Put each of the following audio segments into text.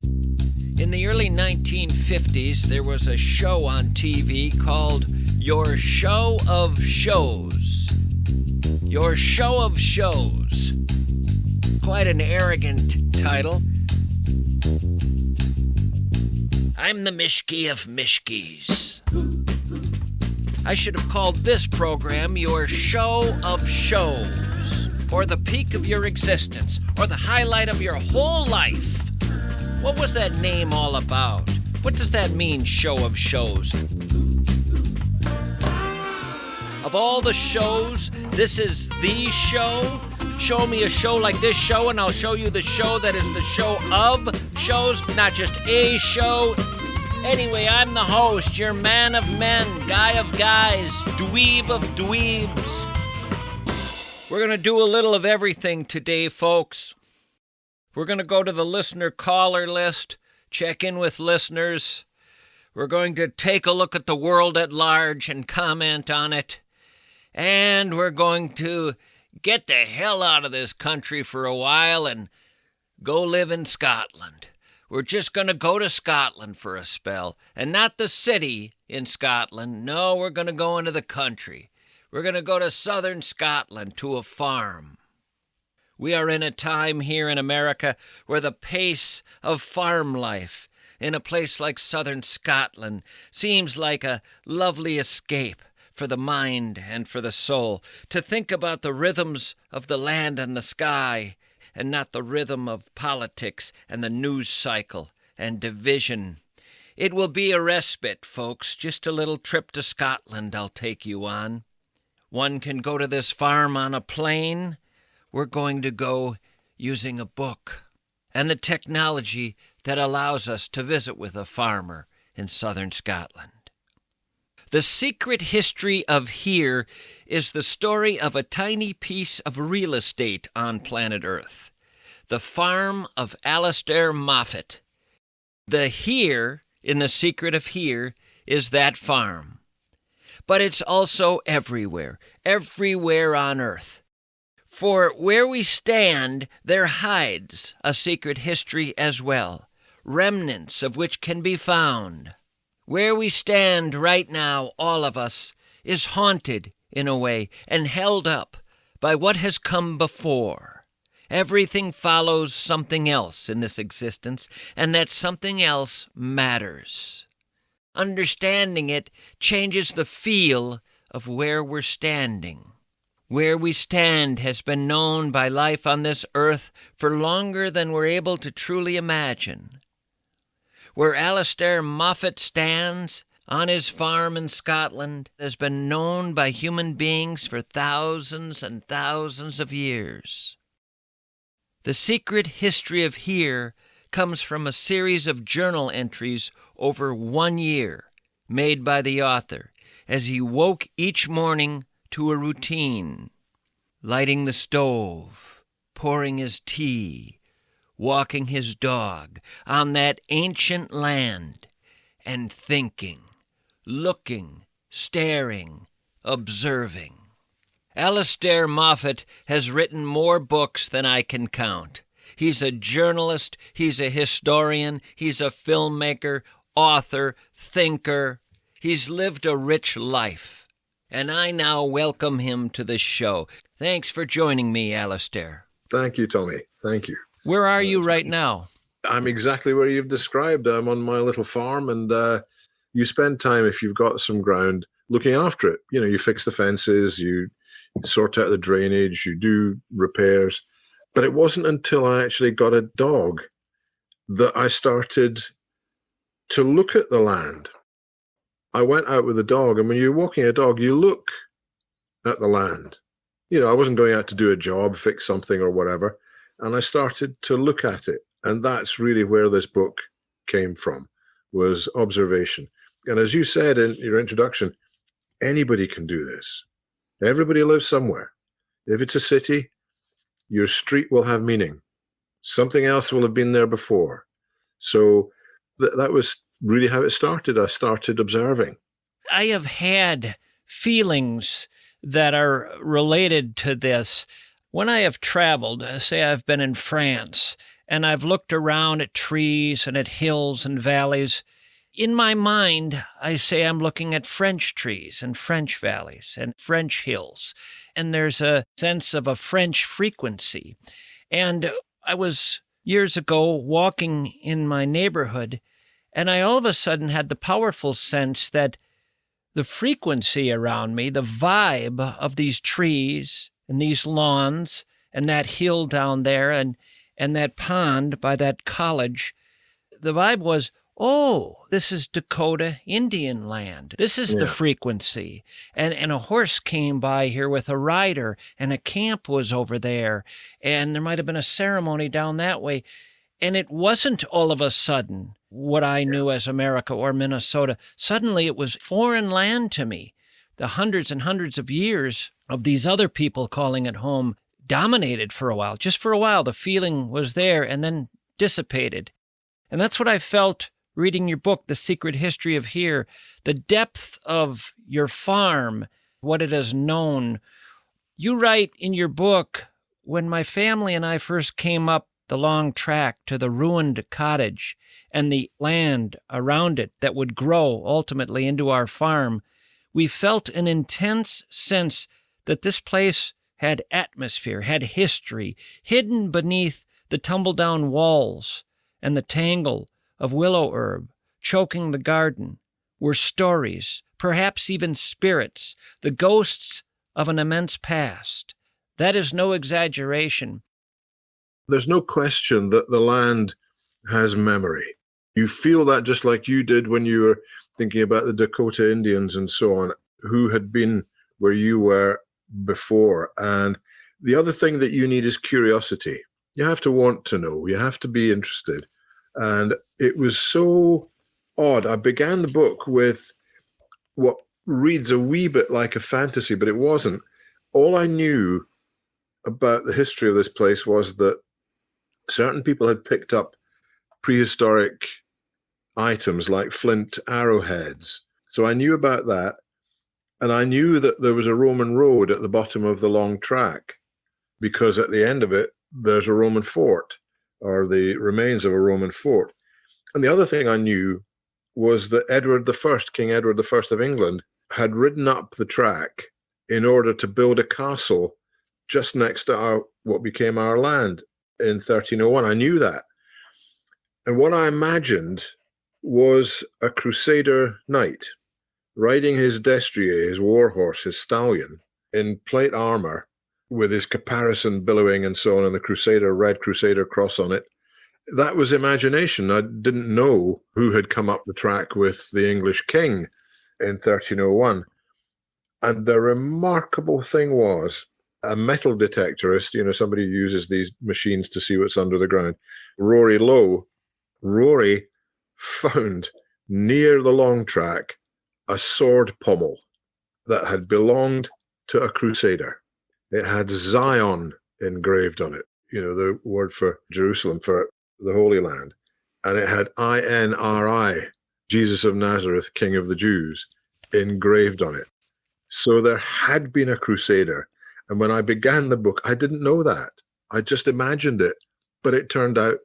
In the early 1950s, there was a show on TV called Your Show of Shows. Your Show of Shows. Quite an arrogant title. I'm the Mischke of Mischkes. I should have called this program Your Show of Shows, or the peak of your existence, or the highlight of your whole life. What was that name all about? What does that mean, Show of Shows? Of all the shows, this is the show? Show me a show like this show, and I'll show you the show that is the show of shows, not just a show. Anyway, I'm the host, your man of men, guy of guys, dweeb of dweebs. We're going to do a little of everything today, folks. We're going to go to the listener caller list, check in with listeners. We're going to take a look at the world at large and comment on it. And we're going to get the hell out of this country for a while and go live in Scotland. We're just going to go to Scotland for a spell, and not the city in Scotland. No, we're going to go into the country. We're going to go to southern Scotland to a farm. We are in a time here in America where the pace of farm life in a place like southern Scotland seems like a lovely escape for the mind and for the soul, to think about the rhythms of the land and the sky, and not the rhythm of politics and the news cycle and division. It will be a respite, folks, just a little trip to Scotland I'll take you on. One can go to this farm on a plane. We're going to go using a book and the technology that allows us to visit with a farmer in southern Scotland. The secret history of here is the story of a tiny piece of real estate on planet Earth, the farm of Alistair Moffat. The here in the secret of here is that farm. But it's also everywhere on Earth. For where we stand, there hides a secret history as well, remnants of which can be found. Where we stand right now, all of us, is haunted in a way and held up by what has come before. Everything follows something else in this existence, and that something else matters. Understanding it changes the feel of where we're standing. Where we stand has been known by life on this earth for longer than we're able to truly imagine. Where Alistair Moffat stands on his farm in Scotland has been known by human beings for thousands and thousands of years. The secret history of here comes from a series of journal entries over 1 year made by the author as he woke each morning to a routine, lighting the stove, pouring his tea, walking his dog on that ancient land, and thinking, looking, staring, observing. Alistair Moffat has written more books than I can count. He's a journalist, he's a historian, he's a filmmaker, author, thinker. He's lived a rich life. And I now welcome him to the show. Thanks for joining me, Alistair. Thank you, Tommy. Thank you. Where are you right now? I'm exactly where you've described. I'm on my little farm, and you spend time, if you've got some ground, looking after it. You know, you fix the fences, you sort out the drainage, you do repairs. But it wasn't until I actually got a dog that I started to look at the land. I went out with a dog, and when you're walking a dog, you look at the land. You know, I wasn't going out to do a job, fix something or whatever, and I started to look at it. And that's really where this book came from, was observation. And as you said in your introduction, anybody can do this. Everybody lives somewhere. If it's a city, your street will have meaning. Something else will have been there before. So that was really how it started. I started observing. I have had feelings that are related to this. When I have traveled, say I've been in France, and I've looked around at trees and at hills and valleys. In my mind, I say I'm looking at French trees and French valleys and French hills, and there's a sense of a French frequency. And I was years ago walking in my neighborhood, and I all of a sudden had the powerful sense that the frequency around me, the vibe of these trees and these lawns and that hill down there and that pond by that college, the vibe was, oh, this is Dakota Indian land. This is the frequency. And a horse came by here with a rider, and a camp was over there, and there might have been a ceremony down that way. And it wasn't all of a sudden what I knew as America or Minnesota. Suddenly it was foreign land to me. The hundreds and hundreds of years of these other people calling it home dominated for a while. Just for a while, the feeling was there and then dissipated. And that's what I felt reading your book, The Secret History of Here, the depth of your farm, what it has known. You write in your book, when my family and I first came up the long track to the ruined cottage and the land around it that would grow ultimately into our farm, we felt an intense sense that this place had atmosphere, had history, hidden beneath the tumble-down walls and the tangle of willow herb choking the garden were stories, perhaps even spirits, the ghosts of an immense past. That is no exaggeration. There's no question that the land has memory. You feel that just like you did when you were thinking about the Dakota Indians and so on, who had been where you were before. And the other thing that you need is curiosity. You have to want to know. You have to be interested. And it was so odd. I began the book with what reads a wee bit like a fantasy, but it wasn't. All I knew about the history of this place was that certain people had picked up prehistoric items like flint arrowheads. So I knew about that. And I knew that there was a Roman road at the bottom of the long track, because at the end of it, there's a Roman fort, or the remains of a Roman fort. And the other thing I knew was that King Edward I of England, had ridden up the track in order to build a castle just next to what became our land in 1301. I knew that. And what I imagined was a Crusader knight riding his destrier, his warhorse, his stallion, in plate armor, with his caparison billowing and so on, and the red Crusader cross on it. That was imagination. I didn't know who had come up the track with the English king in 1301. And the remarkable thing was, a metal detectorist, somebody who uses these machines to see what's under the ground, Rory found near the long track a sword pommel that had belonged to a Crusader. It had Zion engraved on it, the word for Jerusalem, for the Holy Land. And it had INRI, Jesus of Nazareth, King of the Jews, engraved on it. So there had been a Crusader. And when I began the book, I didn't know that. I just imagined it, but it turned out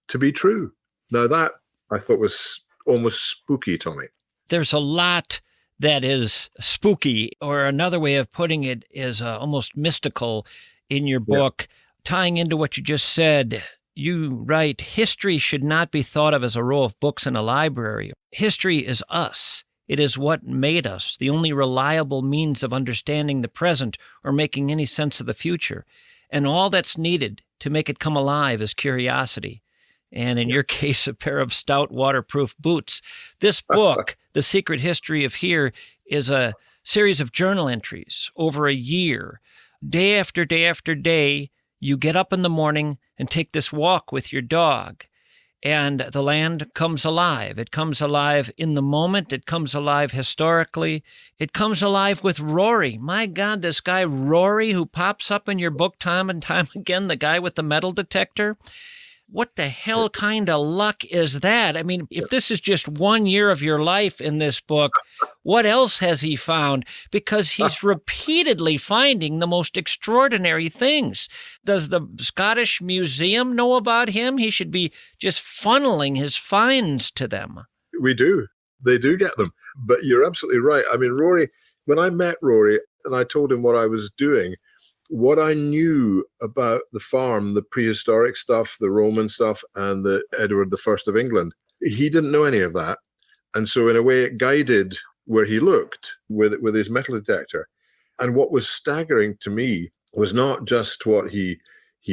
to be true. Now that I thought was almost spooky, Tommy. There's a lot that is spooky, or another way of putting it is almost mystical in your book. Yeah. Tying into what you just said, you write, history should not be thought of as a row of books in a library. History is us. It is what made us, the only reliable means of understanding the present or making any sense of the future. And all that's needed to make it come alive is curiosity. And in your case, a pair of stout waterproof boots. This book, The Secret History of Here, is a series of journal entries over a year. Day after day after day, you get up in the morning and take this walk with your dog. And the land comes alive. It comes alive in the moment. It comes alive historically. It comes alive with Rory. My God, this guy Rory who pops up in your book time and time again, the guy with the metal detector. what the hell kind of luck is that? I mean, if this is just 1 year of your life in this book, what else has he found? Because he's repeatedly finding the most extraordinary things. Does the Scottish Museum know about him? He should be just funneling his finds to them. We do. They do get them. But you're absolutely right. I mean, Rory, when I met Rory and I told him what I was doing, what I knew about the farm, the prehistoric stuff, the Roman stuff, and the Edward I of England, he didn't know any of that. And so in a way, it guided where he looked with his metal detector. And what was staggering to me was not just what he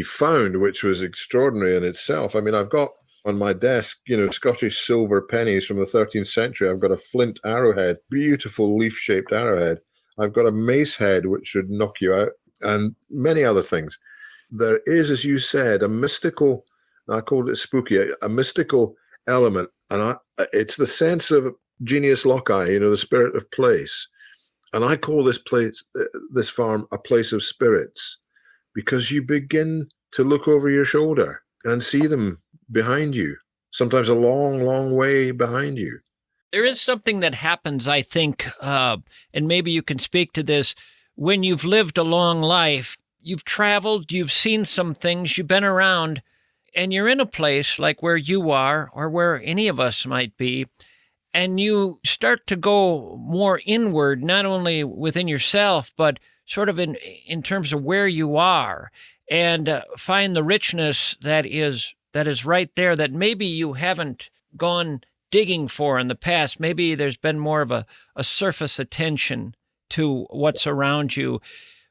found, which was extraordinary in itself. I mean, I've got on my desk, Scottish silver pennies from the 13th century. I've got a flint arrowhead, beautiful leaf-shaped arrowhead. I've got a mace head, which should knock you out, and many other things. There is, as you said, a mystical, I called it spooky, a mystical element. And it's the sense of genius loci, the spirit of place. And I call this farm, a place of spirits, because you begin to look over your shoulder and see them behind you, sometimes a long, long way behind you. There is something that happens, I think, and maybe you can speak to this. When you've lived a long life, you've traveled, you've seen some things, you've been around, and you're in a place like where you are or where any of us might be, and you start to go more inward, not only within yourself, but sort of in terms of where you are, and find the richness that is right there that maybe you haven't gone digging for in the past. Maybe there's been more of a surface attention to what's around you.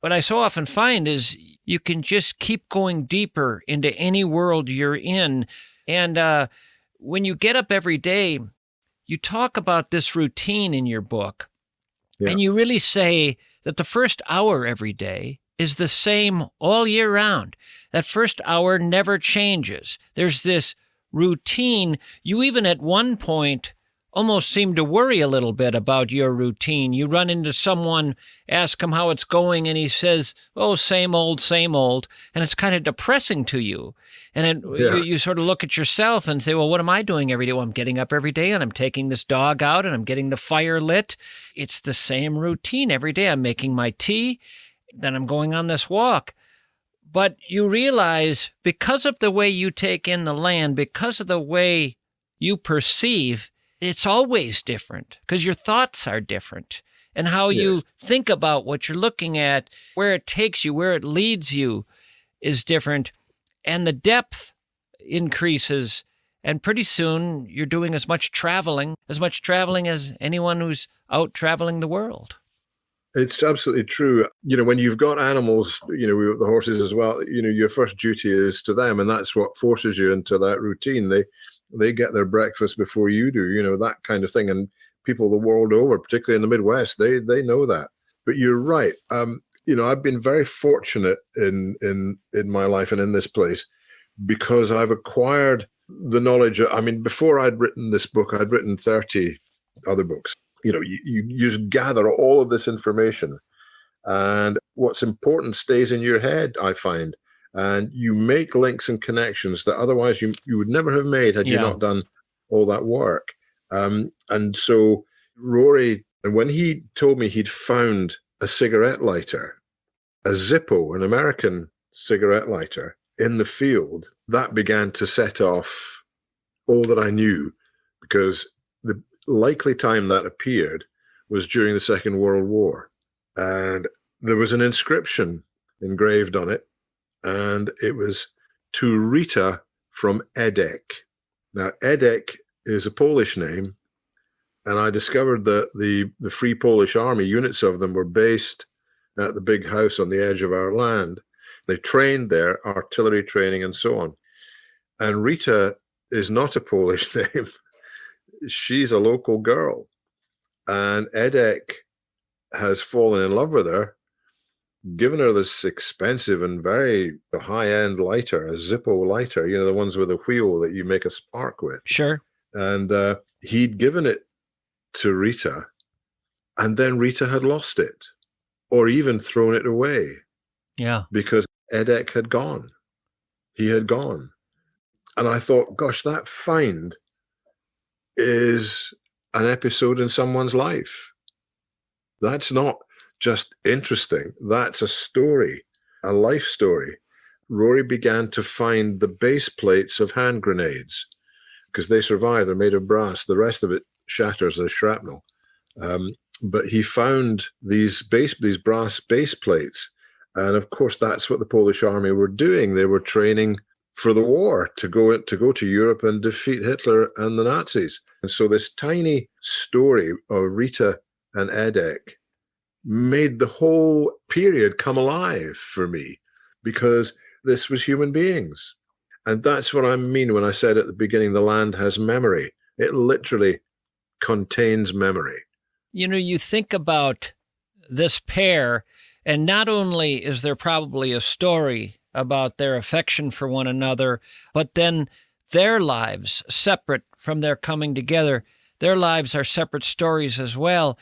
What I so often find is you can just keep going deeper into any world you're in. And when you get up every day, you talk about this routine in your book. Yeah. And you really say that the first hour every day is the same all year round. That first hour never changes. There's this routine. You even at one point almost seem to worry a little bit about your routine. You run into someone, ask him how it's going, and he says, oh, same old, and it's kind of depressing to you. And you sort of look at yourself and say, well, what am I doing every day? Well, I'm getting up every day, and I'm taking this dog out, and I'm getting the fire lit. It's the same routine every day. I'm making my tea, then I'm going on this walk. But you realize, because of the way you take in the land, because of the way you perceive, it's always different because your thoughts are different, and how you think about what you're looking at, where it takes you, where it leads you is different, and the depth increases, and pretty soon you're doing as much traveling as anyone who's out traveling the world. It's absolutely true. When you've got animals, we've got the horses as well, your first duty is to them, and that's what forces you into that routine. They get their breakfast before you do, that kind of thing. And people the world over, particularly in the Midwest, they know that. But you're right. I've been very fortunate in my life and in this place because I've acquired the knowledge. Before I'd written this book, I'd written 30 other books. You just gather all of this information, and what's important stays in your head, I find. And you make links and connections that otherwise you would never have made had you not done all that work. And so Rory, and when he told me he'd found a cigarette lighter, a Zippo, an American cigarette lighter, in the field, that began to set off all that I knew, because the likely time that appeared was during the Second World War. And there was an inscription engraved on it, and it was to Rita from Edek. Now, Edek is a Polish name, and I discovered that the Free Polish Army, units of them, were based at the big house on the edge of our land. They trained there, artillery training and so on. And Rita is not a Polish name. She's a local girl. And Edek has fallen in love with her, given her this expensive and very high-end lighter, a Zippo lighter, the ones with a wheel that you make a spark with. Sure. And he'd given it to Rita, and then Rita had lost it, or even thrown it away. Yeah. Because Edek had gone. He had gone. And I thought, gosh, that find is an episode in someone's life. That's not just interesting. That's a story, a life story. Rory began to find the base plates of hand grenades because they survive. They're made of brass. The rest of it shatters as shrapnel. But he found these brass base plates. And of course, that's what the Polish army were doing. They were training for the war to go to Europe and defeat Hitler and the Nazis. And so this tiny story of Rita and Edek made the whole period come alive for me, because this was human beings. And that's what I mean when I said at the beginning, the land has memory. It literally contains memory. You know, you think about this pair, and not only is there probably a story about their affection for one another, but then their lives, separate from their coming together, their lives are separate stories as well.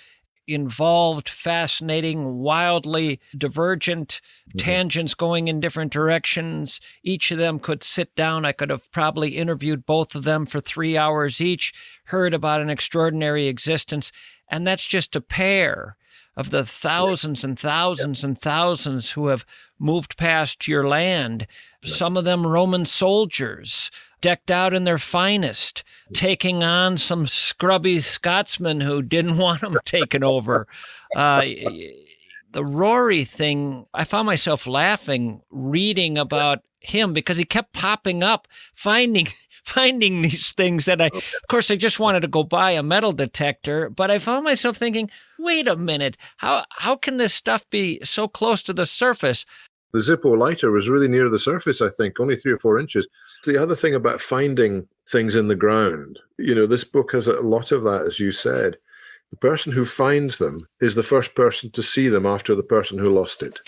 Involved, fascinating, wildly divergent tangents going in different directions. Each of them could sit down. I could have probably interviewed both of them for 3 hours each, heard about an extraordinary existence. And that's just a pair of the thousands and thousands and thousands who have moved past your land. Some of them Roman soldiers, decked out in their finest, taking on some scrubby Scotsmen who didn't want them taken over. The Rory thing, I found myself laughing reading about him because he kept popping up, finding these things that of course, I just wanted to go buy a metal detector, but I found myself thinking, wait a minute, how can this stuff be so close to the surface? The Zippo lighter was really near the surface, I think, only 3 or 4 inches. The other thing about finding things in the ground, this book has a lot of that, as you said. The person who finds them is the first person to see them after the person who lost it.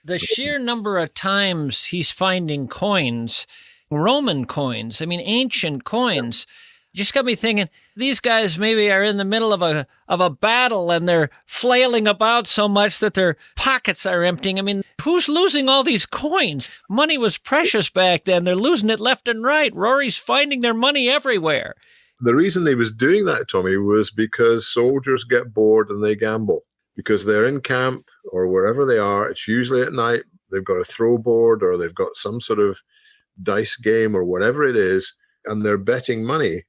The sheer number of times he's finding coins, Roman coins, ancient coins, just got me thinking, these guys maybe are in the middle of a battle and they're flailing about so much that their pockets are emptying. Who's losing all these coins? Money was precious back then. They're losing it left and right. Rory's finding their money everywhere. The reason they was doing that, Tommy, was because soldiers get bored and they gamble. Because they're in camp or wherever they are, it's usually at night, they've got a throw board or they've got some sort of dice game or whatever it is, and they're betting money.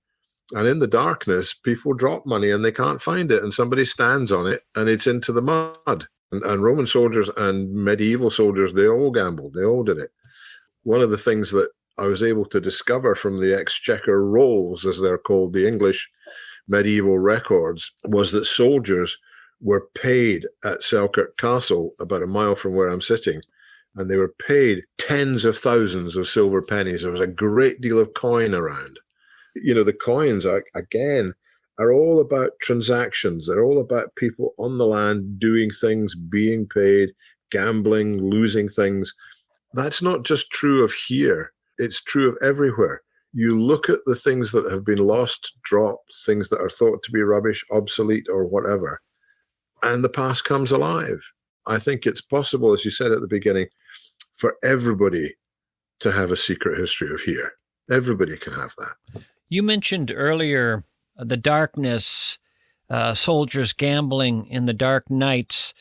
And in the darkness, people drop money and they can't find it, and somebody stands on it and it's into the mud. And Roman soldiers and medieval soldiers, they all gambled. They all did it. One of the things that I was able to discover from the exchequer rolls, as they're called, the English medieval records, was that soldiers were paid at Selkirk Castle, about a mile from where I'm sitting, and they were paid tens of thousands of silver pennies. There was a great deal of coin around. The coins are all about transactions. They're all about people on the land doing things, being paid, gambling, losing things. That's not just true of here. It's true of everywhere. You look at the things that have been lost, dropped, things that are thought to be rubbish, obsolete, or whatever, and the past comes alive. I think it's possible, as you said at the beginning, for everybody to have a secret history of here. Everybody can have that. You mentioned earlier the darkness, soldiers gambling in the dark nights,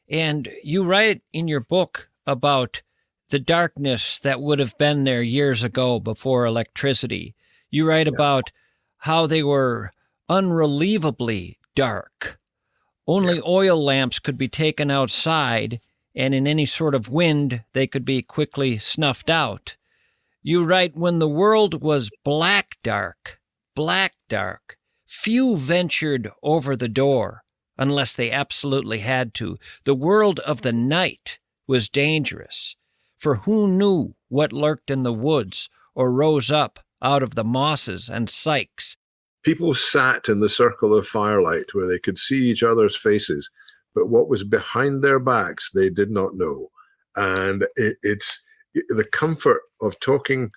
and you write in your book about the darkness that would have been there years ago before electricity. You write about how they were unrelievably dark. Only oil lamps could be taken outside, and in any sort of wind, they could be quickly snuffed out. You write, when the world was black dark, few ventured over the door unless they absolutely had to. The world of the night was dangerous, for who knew what lurked in the woods or rose up out of the mosses and sykes? People sat in the circle of firelight where they could see each other's faces, but what was behind their backs they did not know. And it's the comfort of talking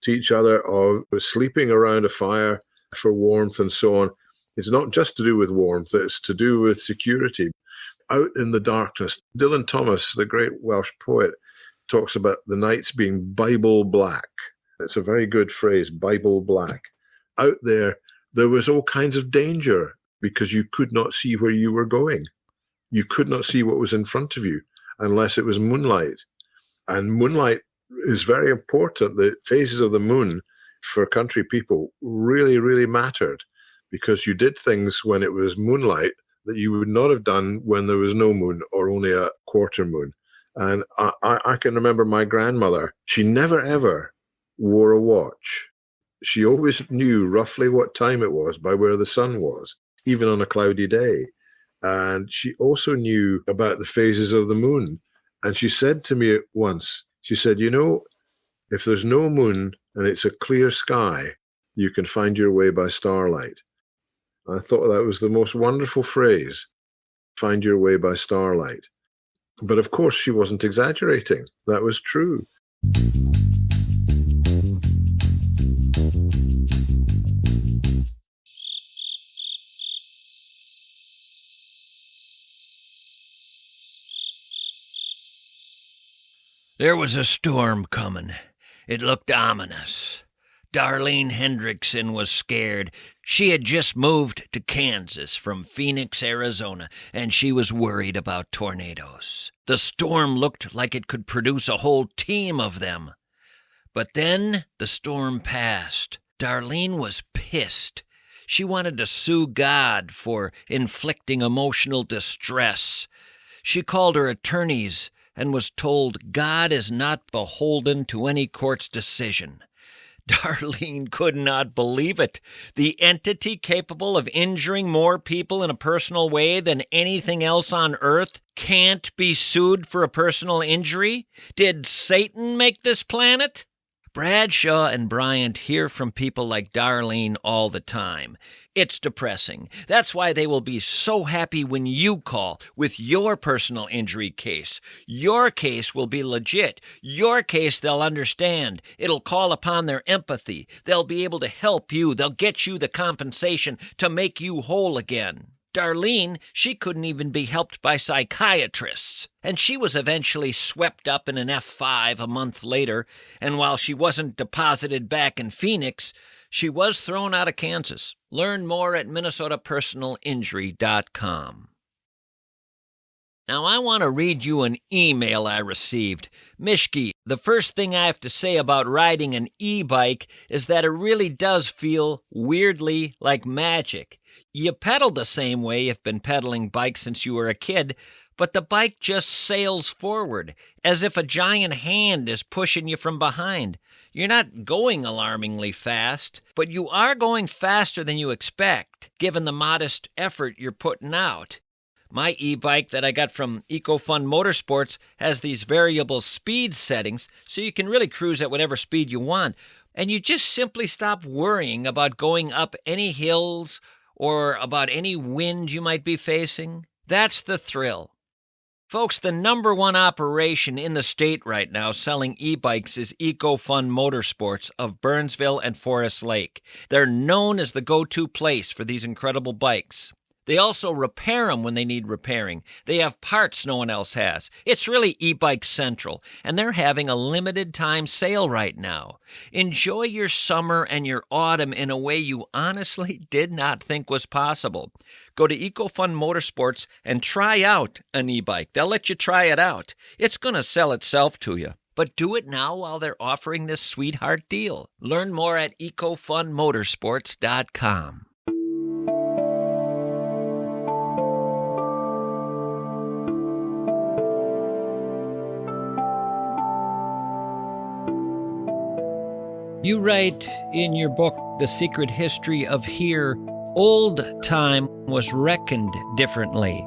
to each other, of sleeping around a fire for warmth and so on. It's not just to do with warmth, it's to do with security. Out in the darkness, Dylan Thomas, the great Welsh poet, talks about the nights being Bible black. It's a very good phrase, Bible black. Out there was all kinds of danger because you could not see where you were going. You could not see what was in front of you unless it was moonlight. And moonlight is very important. The phases of the moon for country people really, really mattered because you did things when it was moonlight that you would not have done when there was no moon or only a quarter moon. And I can remember my grandmother, she never ever wore a watch. She always knew roughly what time it was by where the sun was, even on a cloudy day. And she also knew about the phases of the moon. And she said to me once, she said, you know, if there's no moon and it's a clear sky, you can find your way by starlight. I thought that was the most wonderful phrase, find your way by starlight. But of course, she wasn't exaggerating. That was true. There was a storm coming. It looked ominous. Darlene Hendrickson was scared. She had just moved to Kansas from Phoenix, Arizona, and she was worried about tornadoes. The storm looked like it could produce a whole team of them. But then the storm passed. Darlene was pissed. She wanted to sue God for inflicting emotional distress. She called her attorneys and was told God is not beholden to any court's decision. Darlene could not believe it. The entity capable of injuring more people in a personal way than anything else on earth can't be sued for a personal injury? Did Satan make this planet? Bradshaw and Bryant hear from people like Darlene all the time. It's depressing. That's why they will be so happy when you call with your personal injury case. Your case will be legit. Your case they'll understand. It'll call upon their empathy. They'll be able to help you. They'll get you the compensation to make you whole again. Darlene, she couldn't even be helped by psychiatrists. And she was eventually swept up in an F5 a month later, and while she wasn't deposited back in Phoenix, she was thrown out of Kansas. Learn more at minnesotapersonalinjury.com. Now, I want to read you an email I received. Mischke, the first thing I have to say about riding an e-bike is that it really does feel weirdly like magic. You pedal the same way you've been pedaling bikes since you were a kid, but the bike just sails forward, as if a giant hand is pushing you from behind. You're not going alarmingly fast, but you are going faster than you expect, given the modest effort you're putting out. My e-bike that I got from EcoFun Motorsports has these variable speed settings, so you can really cruise at whatever speed you want, and you just simply stop worrying about going up any hills or about any wind you might be facing. That's the thrill. Folks, the number one operation in the state right now selling e-bikes is EcoFun Motorsports of Burnsville and Forest Lake. They're known as the go-to place for these incredible bikes. They also repair them when they need repairing. They have parts no one else has. It's really e-bike central, and they're having a limited time sale right now. Enjoy your summer and your autumn in a way you honestly did not think was possible. Go to EcoFun Motorsports and try out an e-bike. They'll let you try it out. It's going to sell itself to you. But do it now while they're offering this sweetheart deal. Learn more at ecofunmotorsports.com. You write in your book, The Secret History of Here, old time was reckoned differently.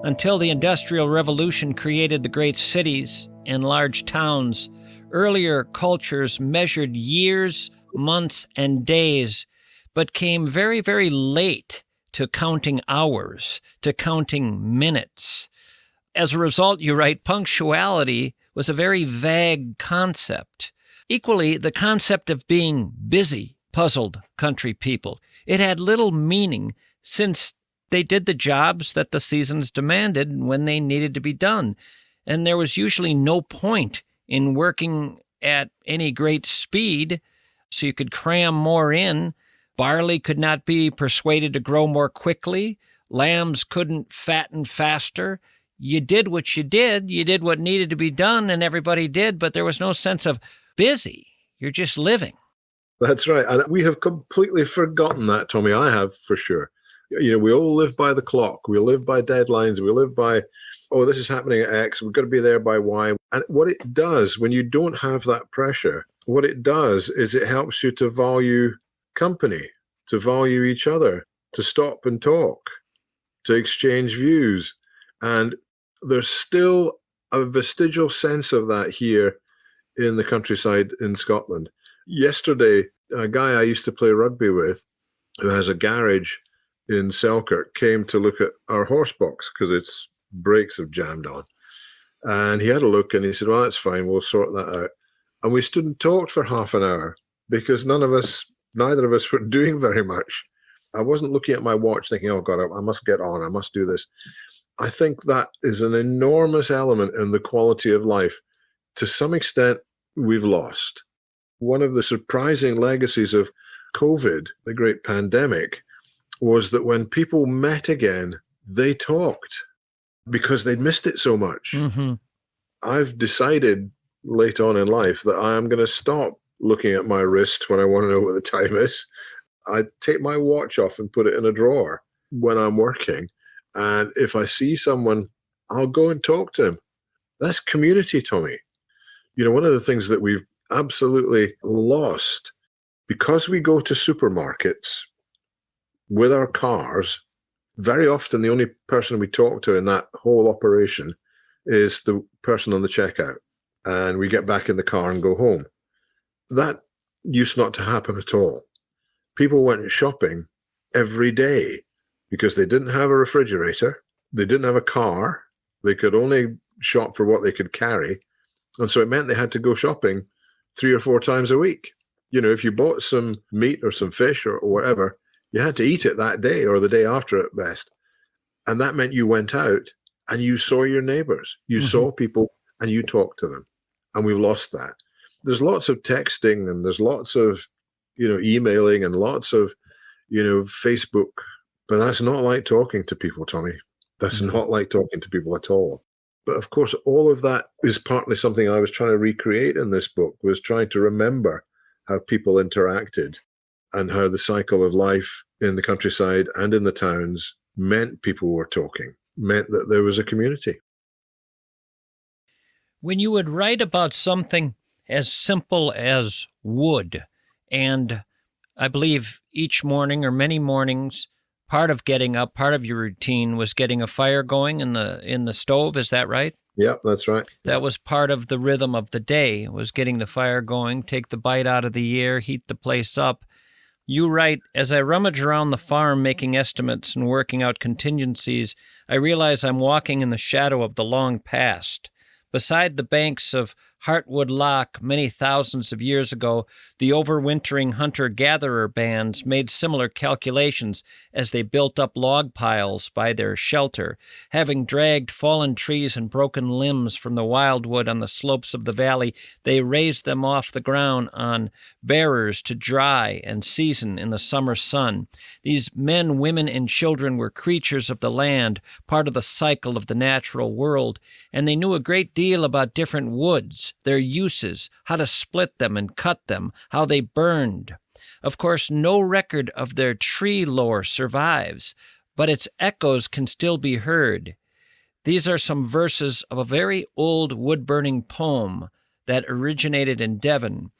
Until the Industrial Revolution created the great cities and large towns, earlier cultures measured years, months, and days, but came very, very late to counting hours, to counting minutes. As a result, you write, punctuality was a very vague concept. Equally, the concept of being busy puzzled country people. It had little meaning since they did the jobs that the seasons demanded when they needed to be done, and there was usually no point in working at any great speed so you could cram more in. Barley could not be persuaded to grow more quickly. Lambs couldn't fatten faster. You did what you did. You did what needed to be done, and everybody did, but there was no sense of busy. You're just living. That's right. And we have completely forgotten that, Tommy. I have, for sure. We all live by the clock. We live by deadlines. We live by, oh, this is happening at X. We've got to be there by Y. And what it does when you don't have that pressure, what it does is it helps you to value company, to value each other, to stop and talk, to exchange views. And there's still a vestigial sense of that here in the countryside in Scotland. Yesterday, a guy I used to play rugby with, who has a garage in Selkirk, came to look at our horse box because its brakes have jammed on. And he had a look and he said, well, that's fine, we'll sort that out. And we stood and talked for half an hour because neither of us were doing very much. I wasn't looking at my watch thinking, oh God, I must get on, I must do this. I think that is an enormous element in the quality of life. To some extent, we've lost. One of the surprising legacies of COVID, the great pandemic, was that when people met again, they talked because they'd missed it so much. Mm-hmm. I've decided late on in life that I am going to stop looking at my wrist when I want to know what the time is. I take my watch off and put it in a drawer when I'm working. And if I see someone, I'll go and talk to him. That's community, Tommy. One of the things that we've absolutely lost, because we go to supermarkets with our cars, very often the only person we talk to in that whole operation is the person on the checkout. And we get back in the car and go home. That used not to happen at all. People went shopping every day because they didn't have a refrigerator, they didn't have a car, they could only shop for what they could carry. And so it meant they had to go shopping 3 or 4 times a week. If you bought some meat or some fish or whatever, you had to eat it that day or the day after at best. And that meant you went out and you saw your neighbors, you saw people and you talked to them. And we've lost that. There's lots of texting and there's lots of, emailing and lots of, Facebook, but that's not like talking to people, Tommy. That's not like talking to people at all. But of course, all of that is partly something I was trying to recreate in this book, was trying to remember how people interacted and how the cycle of life in the countryside and in the towns meant people were talking, meant that there was a community. When you would write about something as simple as wood, and I believe each morning or many mornings, part of getting up, part of your routine was getting a fire going in the stove. Is that right? Yeah, that's right. That was part of the rhythm of the day, was getting the fire going, take the bite out of the air, heat the place up. You write, as I rummage around the farm making estimates and working out contingencies, I realize I'm walking in the shadow of the long past. Beside the banks of Heartwood Loch many thousands of years ago, the overwintering hunter-gatherer bands made similar calculations as they built up log piles by their shelter, having dragged fallen trees and broken limbs from the wildwood on the slopes of the valley. They raised them off the ground on bearers to dry and season in the summer sun. These men, women, and children were creatures of the land, part of the cycle of the natural world, and they knew a great deal about different woods, their uses, how to split them and cut them, how they burned. Of course, no record of their tree lore survives, but its echoes can still be heard. These are some verses of a very old wood-burning poem that originated in Devon.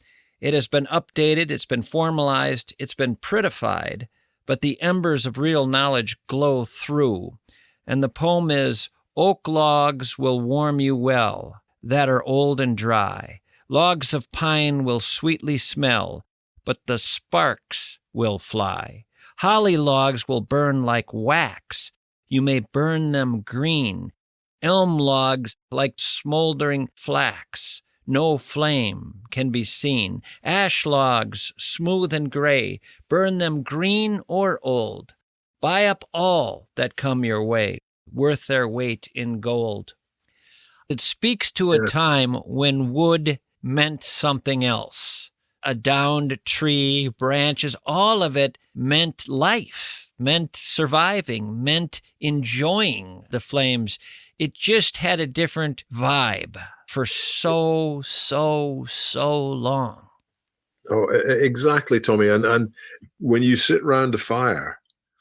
It has been updated, it's been formalized, it's been prettified, but the embers of real knowledge glow through. And the poem is, "Oak logs will warm you well, that are old and dry. Logs of pine will sweetly smell, but the sparks will fly. Holly logs will burn like wax. You may burn them green. Elm logs like smoldering flax. No flame can be seen. Ash logs, smooth and gray, burn them green or old. Buy up all that come your way, worth their weight in gold." It speaks to a time when wood meant something else. a downed tree, branches, all of it meant life, meant surviving, meant enjoying the flames. It just had a different vibe for so long. Oh, exactly, Tommy. And when you sit round a fire,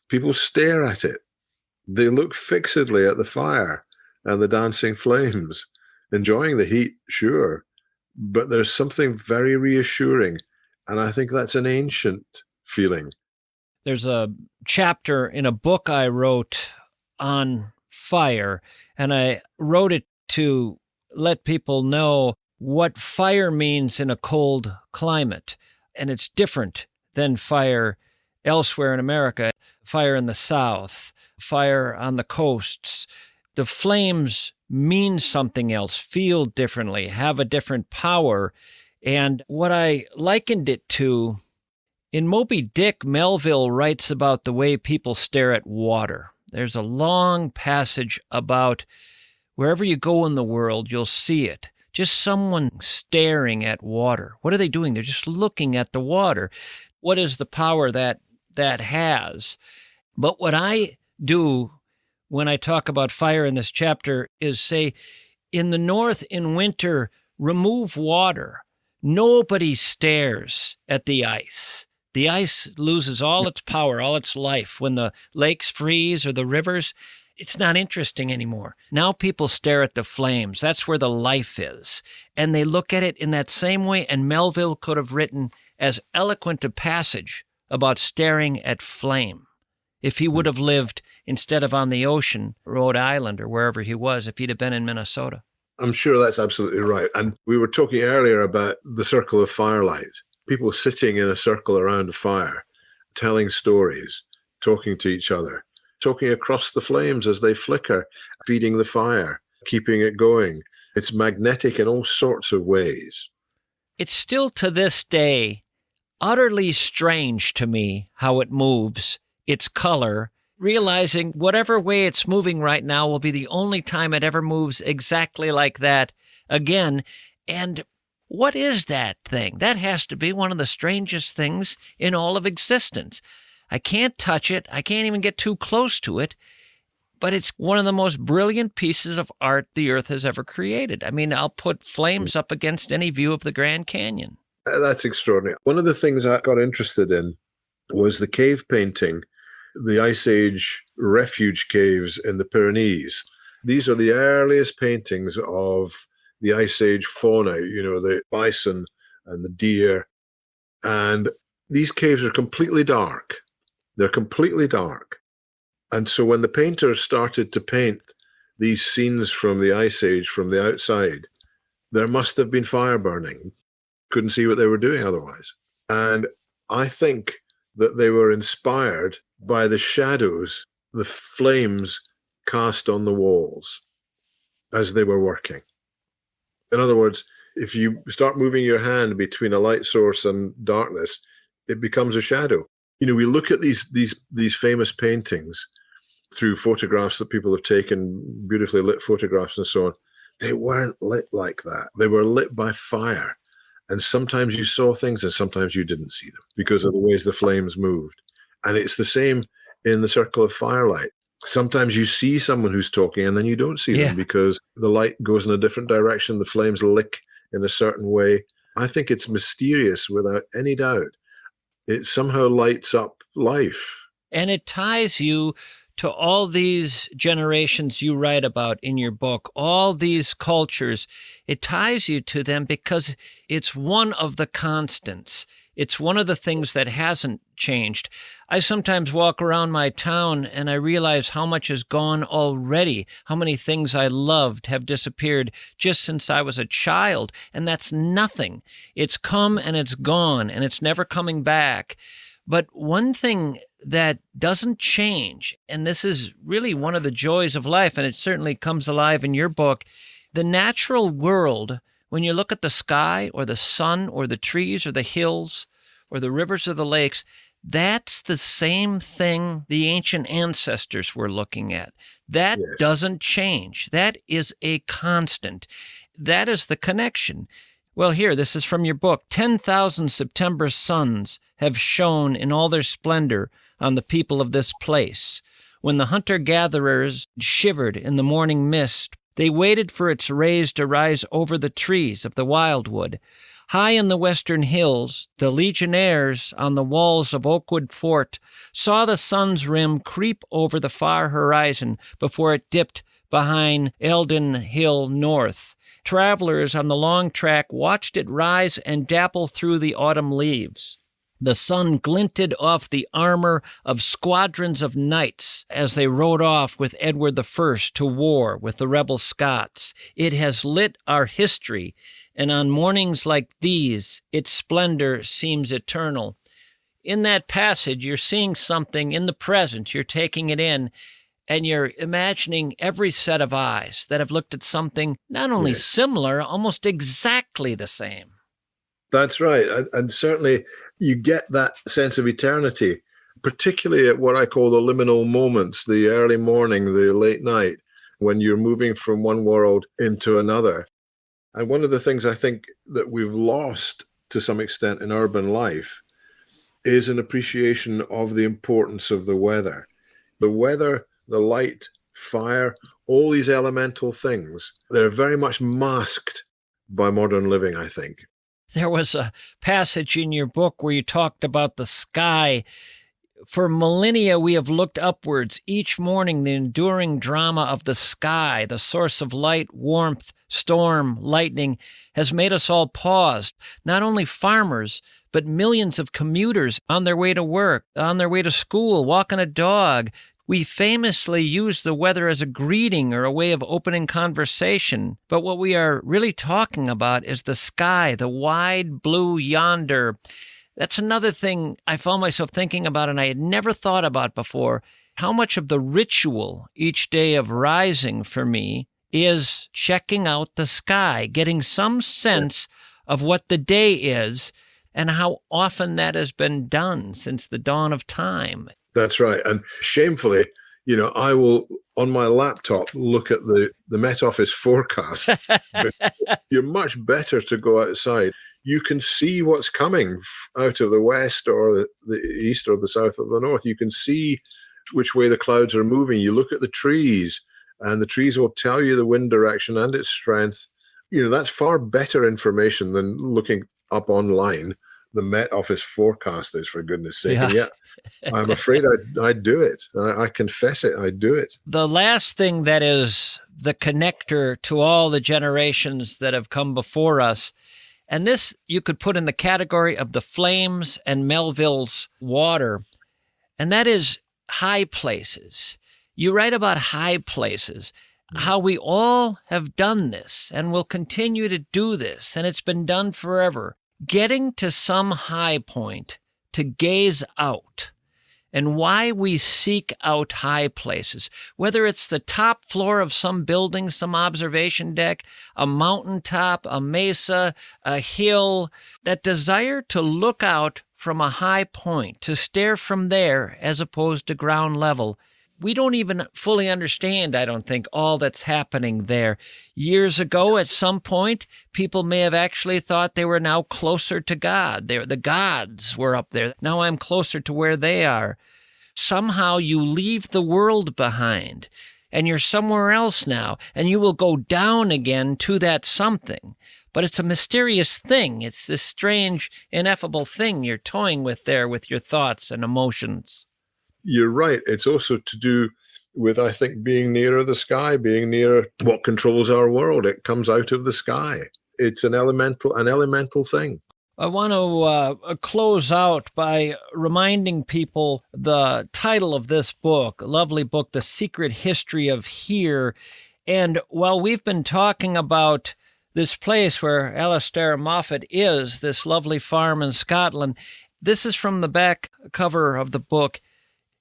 people stare at it. They look fixedly at the fire and the dancing flames, enjoying the heat, sure. But there's something very reassuring. And I think that's an ancient feeling. There's a chapter in a book I wrote on fire, and I wrote it to let people know what fire means in a cold climate. And it's different than fire elsewhere in America, fire in the South, fire on the coasts. The flames mean something else, feel differently, have a different power. And what I likened it to, in Moby Dick, Melville writes about the way people stare at water. There's a long passage about wherever you go in the world, you'll see it. Just someone staring at water. What are they doing? They're just looking at the water. What is the power that has? But what I do when I talk about fire in this chapter is say, in the North in winter, remove water. Nobody stares at the ice. The ice loses all its power, all its life. When the lakes freeze or the rivers, it's not interesting anymore. Now people stare at the flames. That's where the life is. And they look at it in that same way. And Melville could have written as eloquent a passage about staring at flame if he would have lived instead of on the ocean, Rhode Island, or wherever he was, if he'd have been in Minnesota. I'm sure that's absolutely right. And we were talking earlier about the circle of firelight. People sitting in a circle around a fire, telling stories, talking to each other, talking across the flames as they flicker, feeding the fire, keeping it going. It's magnetic in all sorts of ways. It's still to this day utterly strange to me how it moves, its color, realizing whatever way it's moving right now will be the only time it ever moves exactly like that again. And what is that thing? That has to be one of the strangest things in all of existence. I can't touch it. I can't even get too close to it. But it's one of the most brilliant pieces of art the earth has ever created. I mean, I'll put flames up against any view of the Grand Canyon. That's extraordinary. One of the things I got interested in was the cave painting, the Ice Age refuge caves in the Pyrenees. These are the earliest paintings of the Ice Age fauna, the bison and the deer. And these caves are completely dark. They're completely dark. And so when the painters started to paint these scenes from the Ice Age from the outside, there must have been fire burning. Couldn't see what they were doing otherwise. And I think that they were inspired by the shadows, the flames cast on the walls as they were working. In other words, if you start moving your hand between a light source and darkness, it becomes a shadow. We look at these famous paintings through photographs that people have taken, beautifully lit photographs and so on. They weren't lit like that. They were lit by fire. And sometimes you saw things and sometimes you didn't see them because of the ways the flames moved. And it's the same in the circle of firelight. Sometimes you see someone who's talking and then you don't see them because the light goes in a different direction. The flames lick in a certain way. I think it's mysterious without any doubt. It somehow lights up life. And it ties you to all these generations you write about in your book, all these cultures. It ties you to them because it's one of the constants. It's one of the things that hasn't changed. I sometimes walk around my town and I realize how much has gone already, how many things I loved have disappeared just since I was a child, and that's nothing. It's come and it's gone, and it's never coming back. But one thing that doesn't change, and this is really one of the joys of life, and it certainly comes alive in your book, the natural world, when you look at the sky or the sun or the trees or the hills or the rivers or the lakes, that's the same thing the ancient ancestors were looking at. That doesn't change. That is a constant. That is the connection. Well, here, this is from your book. 10,000 September suns have shone in all their splendor on the people of this place. When the hunter-gatherers shivered in the morning mist, they waited for its rays to rise over the trees of the wildwood. High in the western hills, the legionnaires on the walls of Oakwood Fort saw the sun's rim creep over the far horizon before it dipped behind Eldon Hill North. Travelers on the long track watched it rise and dapple through the autumn leaves. The sun glinted off the armor of squadrons of knights as they rode off with Edward I to war with the rebel Scots. It has lit our history, and on mornings like these, its splendor seems eternal. In that passage, you're seeing something in the present, you're taking it in, and you're imagining every set of eyes that have looked at something not only similar, almost exactly the same. That's right. And certainly you get that sense of eternity, particularly at what I call the liminal moments, the early morning, the late night, when you're moving from one world into another. And one of the things I think that we've lost to some extent in urban life is an appreciation of the importance of the weather. The weather, the light, fire, all these elemental things, they're very much masked by modern living, I think. There was a passage in your book where you talked about the sky. For millennia, we have looked upwards. Each morning, the enduring drama of the sky, the source of light, warmth, storm, lightning, has made us all pause. Not only farmers, but millions of commuters on their way to work, on their way to school, walking a dog. We famously use the weather as a greeting or a way of opening conversation, but what we are really talking about is the sky, the wide blue yonder. That's another thing I found myself thinking about and I had never thought about before, how much of the ritual each day of rising for me is checking out the sky, getting some sense of what the day is and how often that has been done since the dawn of time. That's right. And shamefully, I will, on my laptop, look at the Met Office forecast. You're much better to go outside. You can see what's coming out of the west or the east or the south or the north. You can see which way the clouds are moving. You look at the trees, and the trees will tell you the wind direction and its strength. That's far better information than looking up online. The Met Office forecast is, for goodness sake. Yeah. And yet, I'm afraid I do it. I confess it. I do it. The last thing that is the connector to all the generations that have come before us, and this you could put in the category of the Flames and Melville's water, and that is high places. You write about high places, how we all have done this and will continue to do this, and it's been done forever. Getting to some high point to gaze out, and why we seek out high places, whether it's the top floor of some building, some observation deck, a mountaintop, a mesa, a hill, that desire to look out from a high point, to stare from there as opposed to ground level. We don't even fully understand, I don't think, all that's happening there. Years ago, at some point, people may have actually thought they were now closer to God. The gods were up there. Now I'm closer to where they are. Somehow you leave the world behind, and you're somewhere else now, and you will go down again to that something. But it's a mysterious thing. It's this strange, ineffable thing you're toying with there with your thoughts and emotions. You're right. It's also to do with, I think, being nearer the sky, being nearer what controls our world. It comes out of the sky. It's an elemental thing. I want to close out by reminding people the title of this book, a lovely book, The Secret History of Here. And while we've been talking about this place where Alistair Moffat is, this lovely farm in Scotland, this is from the back cover of the book.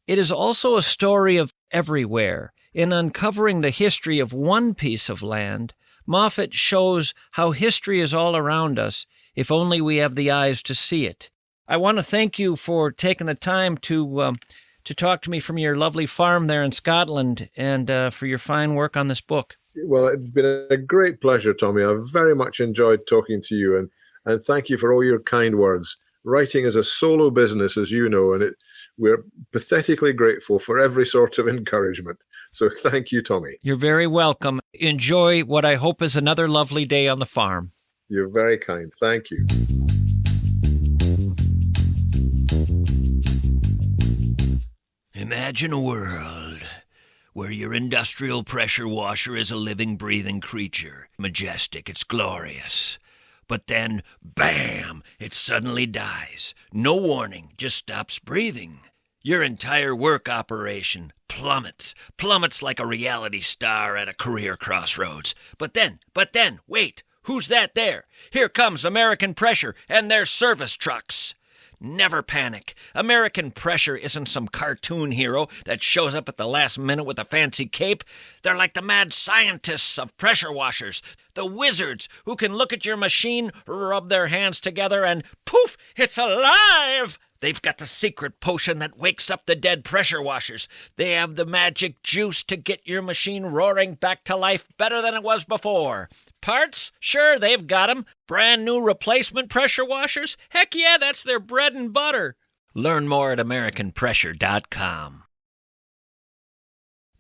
It is also a story of everywhere. In uncovering the history of one piece of land, Moffat shows how history is all around us, if only we have the eyes to see it. I want to thank you for taking the time to talk to me from your lovely farm there in Scotland and for your fine work on this book. Well, it's been a great pleasure, Tommy. I've very much enjoyed talking to you, and thank you for all your kind words. Writing is a solo business, as you know, and we're pathetically grateful for every sort of encouragement. So thank you, Tommy. You're very welcome. Enjoy what I hope is another lovely day on the farm. You're very kind. Thank you. Imagine a world where your industrial pressure washer is a living, breathing creature. Majestic, it's glorious. But then, bam, it suddenly dies. No warning, just stops breathing. Your entire work operation plummets like a reality star at a career crossroads. But then, wait, who's that there? Here comes American Pressure and their service trucks. Never panic. American Pressure isn't some cartoon hero that shows up at the last minute with a fancy cape. They're like the mad scientists of pressure washers, the wizards who can look at your machine, rub their hands together, and poof, it's alive! They've got the secret potion that wakes up the dead pressure washers. They have the magic juice to get your machine roaring back to life better than it was before. Parts? Sure, they've got 'em. Brand new replacement pressure washers? Heck yeah, that's their bread and butter. Learn more at AmericanPressure.com.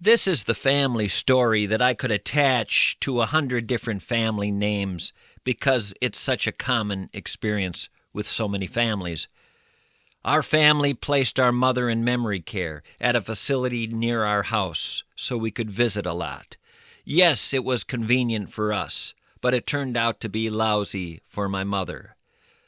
This is the family story that I could attach to 100 different family names because it's such a common experience with so many families. Our family placed our mother in memory care at a facility near our house so we could visit a lot. Yes, it was convenient for us, but it turned out to be lousy for my mother.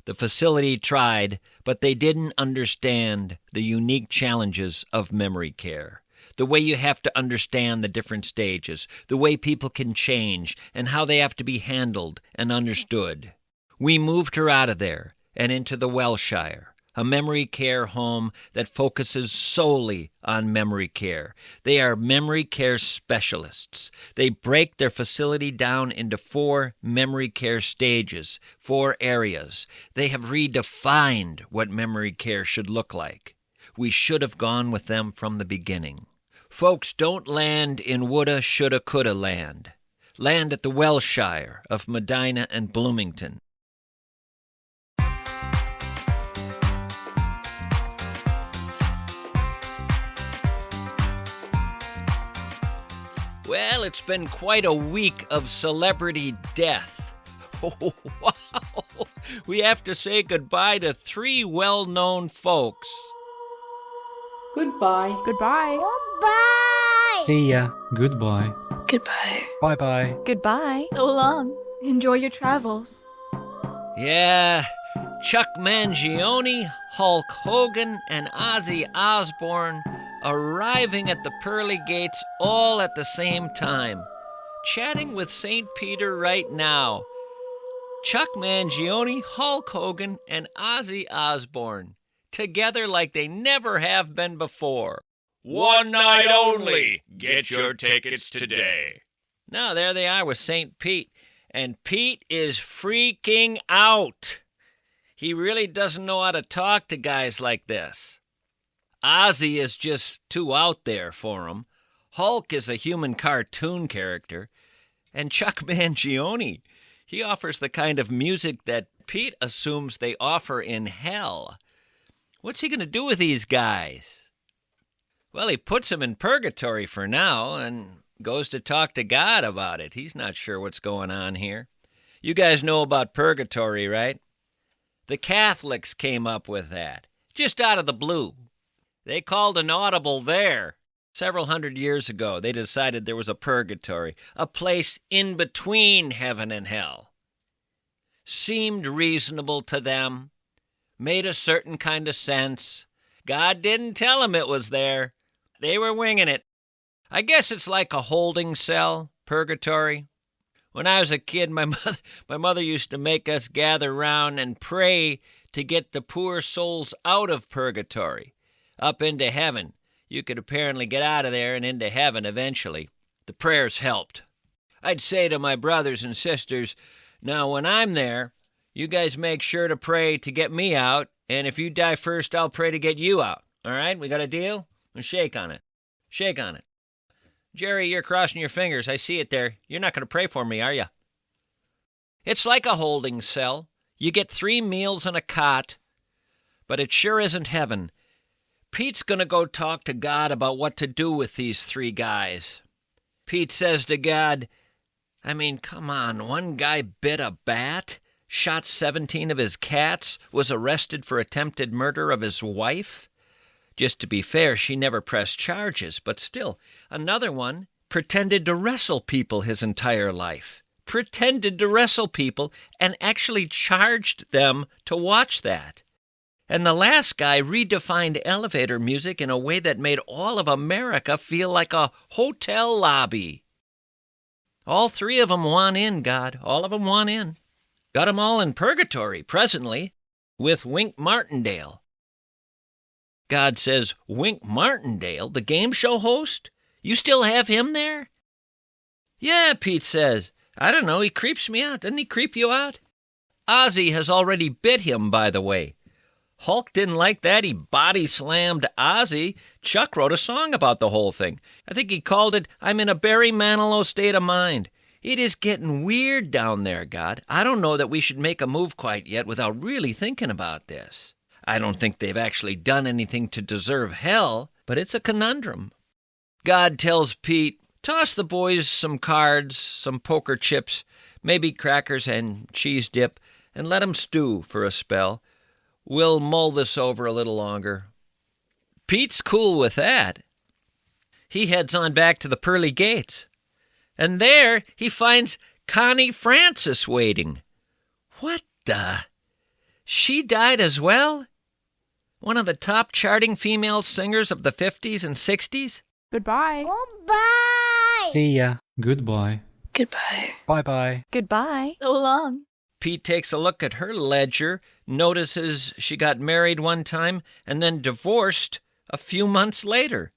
The facility tried, but they didn't understand the unique challenges of memory care. The way you have to understand the different stages, the way people can change, and how they have to be handled and understood. We moved her out of there and into the Welshire, a memory care home that focuses solely on memory care. They are memory care specialists. They break their facility down into 4 memory care stages, 4 areas. They have redefined what memory care should look like. We should have gone with them from the beginning. Folks, don't land in woulda, shoulda, coulda land. Land at the Welshire of Medina and Bloomington. Well, it's been quite a week of celebrity death. Oh, wow. We have to say goodbye to 3 well-known folks. Goodbye. Goodbye. Goodbye. See ya. Goodbye. Goodbye. Bye-bye. Goodbye. So long. Enjoy your travels. Yeah, Chuck Mangione, Hulk Hogan, and Ozzy Osbourne arriving at the pearly gates all at the same time, chatting with St. Peter right now. Chuck Mangione, Hulk Hogan, and Ozzy Osbourne, together like they never have been before. One night only. Get your tickets today. Now, there they are with St. Pete, and Pete is freaking out. He really doesn't know how to talk to guys like this. Ozzy is just too out there for him. Hulk is a human cartoon character. And Chuck Mangione, he offers the kind of music that Pete assumes they offer in hell. What's he going to do with these guys? Well, he puts them in purgatory for now and goes to talk to God about it. He's not sure what's going on here. You guys know about purgatory, right? The Catholics came up with that, just out of the blue. They called an audible there. Several hundred years ago, they decided there was a purgatory, a place in between heaven and hell. Seemed reasonable to them, made a certain kind of sense. God didn't tell them it was there. They were winging it. I guess it's like a holding cell, purgatory. When I was a kid, my mother used to make us gather round and pray to get the poor souls out of purgatory. Up into heaven. You could apparently get out of there and into heaven eventually. The prayers helped. I'd say to my brothers and sisters, now when I'm there, you guys make sure to pray to get me out, and if you die first, I'll pray to get you out. All right? We got a deal? And shake on it. Shake on it. Jerry, you're crossing your fingers. I see it there. You're not going to pray for me, are you? It's like a holding cell. You get 3 meals and a cot, but it sure isn't heaven. Pete's going to go talk to God about what to do with these 3 guys. Pete says to God, I mean, come on, one guy bit a bat, shot 17 of his cats, was arrested for attempted murder of his wife. Just to be fair, she never pressed charges, but still, another one pretended to wrestle people his entire life. Pretended to wrestle people and actually charged them to watch that. And the last guy redefined elevator music in a way that made all of America feel like a hotel lobby. All 3 of them want in, God. All of them want in. Got 'em all in purgatory presently with Wink Martindale. God says, Wink Martindale, the game show host? You still have him there? Yeah, Pete says. I don't know, he creeps me out. Doesn't he creep you out? Ozzy has already bit him, by the way. Hulk didn't like that. He body-slammed Ozzy. Chuck wrote a song about the whole thing. I think he called it, I'm in a Barry Manilow state of mind. It is getting weird down there, God. I don't know that we should make a move quite yet without really thinking about this. I don't think they've actually done anything to deserve hell, but it's a conundrum. God tells Pete, toss the boys some cards, some poker chips, maybe crackers and cheese dip, and let 'em stew for a spell. We'll mull this over a little longer. Pete's cool with that. He heads on back to the pearly gates. And there he finds Connie Francis waiting. What the? She died as well? One of the top charting female singers of the 50s and 60s? Goodbye. Goodbye. See ya. Goodbye. Goodbye. Bye-bye. Goodbye. So long. Pete takes a look at her ledger, notices she got married one time and then divorced a few months later.